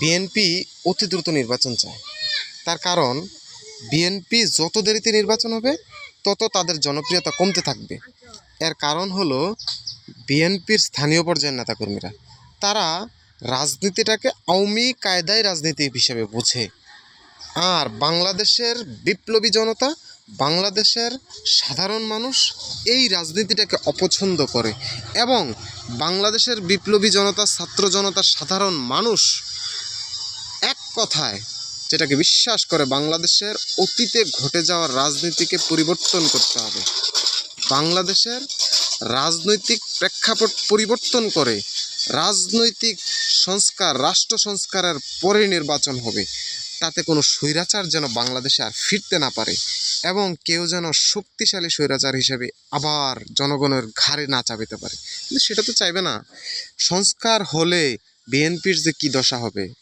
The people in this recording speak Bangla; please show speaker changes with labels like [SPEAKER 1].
[SPEAKER 1] বিএনপি অতি দ্রুত নির্বাচন চায়। তার কারণ বিএনপি যত দেরিতে নির্বাচন হবে তত তাদের জনপ্রিয়তা কমতে থাকবে। এর কারণ হলো বিএনপির স্থানীয় পর্যায়ের নেতাকর্মীরা তারা রাজনীতিটাকে আওয়ামী কায়দায় রাজনীতি হিসেবে বোঝে। আর বাংলাদেশের বিপ্লবী জনতা, বাংলাদেশের সাধারণ মানুষ এই রাজনীতিটাকে অপছন্দ করে এবং বাংলাদেশের বিপ্লবী জনতা, ছাত্র জনতা, সাধারণ মানুষ এক কথায় যেটাকে বিশ্বাস করে বাংলাদেশের অতীতে ঘটে যাওয়া রাজনীতিকে পরিবর্তন করতে হবে। বাংলাদেশের রাজনৈতিক প্রেক্ষাপট পরিবর্তন করে রাজনৈতিক সংস্কার, রাষ্ট্র সংস্কারের পরে নির্বাচন হবে। তাতে কোনো স্বৈরাচার যেন বাংলাদেশে আর ফিরতে না পারে এবং কেউ যেন শক্তিশালী স্বৈরাচার হিসেবে আবার জনগণের ঘাড়ে না চাপাতে পারে। কিন্তু সেটা তো চাইবে না। সংস্কার হলে বিএনপির যে কী দশা হবে